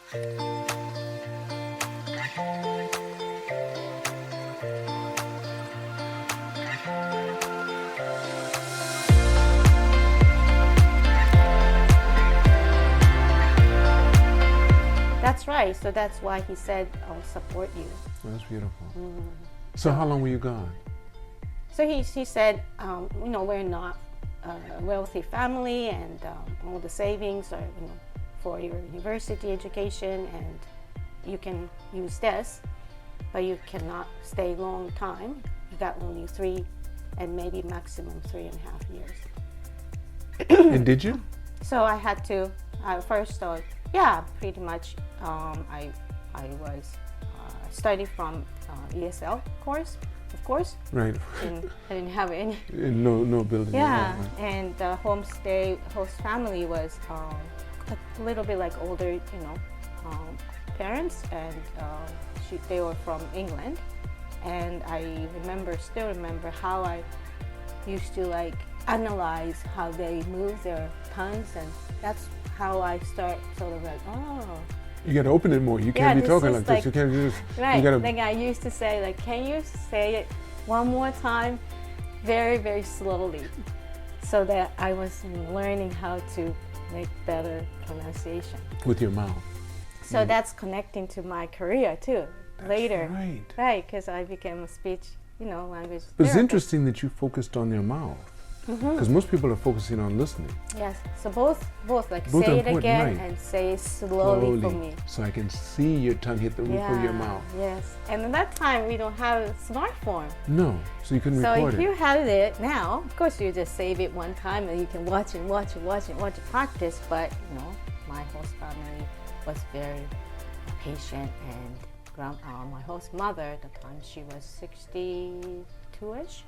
That's right. So that's why he said, "I'll support you." Oh, that's beautiful. So how long were you gone? So he said, we're not a wealthy family, and all the savings are, for your university education, and you can use this, but you cannot stay long time. You got only 3 and maybe maximum 3.5 years. And did you? So I had to, first thought, yeah, pretty much. I was studied from ESL course, of course. Right. And I didn't have any. No building. Yeah, Right. and the host family was a little bit like older, parents, and they were from England. And I still remember how I used to analyze how they move their tongues, and that's how I start sort of You got to open it more. You can't be talking like this. You can't just. Right. You gotta, like I used to say, can you say it one more time, very, very slowly, so that I was learning how to make better pronunciation with your mouth. So that's connecting to my career too. That's later. Right. Right, because I became a speech, language But it's therapist. interesting that you focused on your mouth. Because most people are focusing on listening. Yes, so both Both say it again, right. and say it slowly for me. So I can see your tongue hit the roof of your mouth. Yes, and at that time we don't have a smartphone. No, so you couldn't So record if it. you have it now, of course you just save it one time and you can watch it, practice. But my host family was very patient, and my host mother at the time, she was 62ish.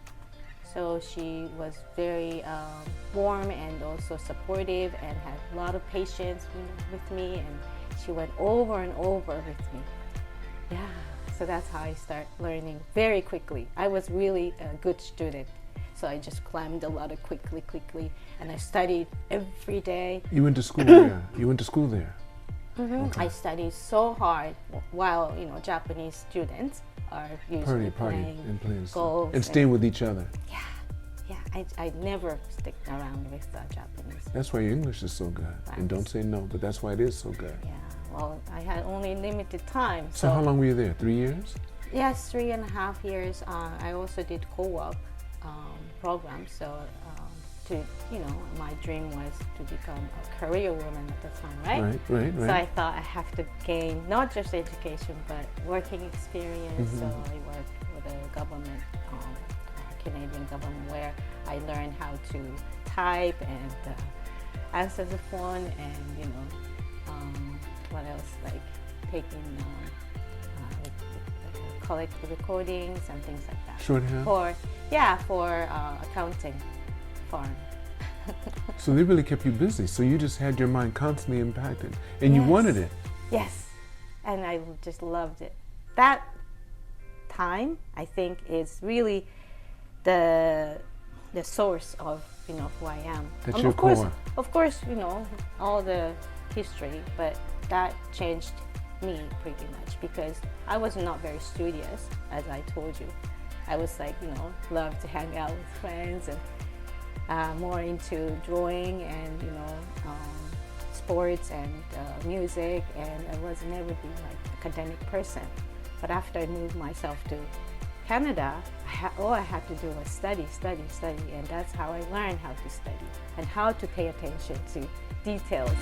So she was very warm and also supportive, and had a lot of patience with me, and she went over and over with me. Yeah, so that's how I started learning very quickly. I was really a good student, so I just climbed the ladder quickly, and I studied every day. You went to school there? You went to school there? Okay. I studied so hard, while Japanese students are usually playing golf and staying with each other. Yeah, I never stick around with Japanese. That's why your English is so good. Right. And don't say no, but that's why it is so good. Yeah, well, I had only limited time. So how long were you there? 3 years? Yes, 3.5 years. I also did co-op program. So my dream was to become a career woman at the time, right? Right. So I thought I have to gain not just education, but working experience. So I worked with the government, Canadian government, where I learned how to type and answer the phone, and what else, like taking collect the recordings and things like that. Shorthand? For accounting firm. So they really kept you busy. So you just had your mind constantly impacted, and you wanted it. Yes, and I just loved it. That time, I think, is really the source of who I am. That's your core. core. Of course, all the history, but that changed me pretty much, because I was not very studious, as I told you. I was loved to hang out with friends, and more into drawing and sports and music, and I was never been academic person. But after I moved myself to Canada, all I had to do was study, and that's how I learned how to study and how to pay attention to details.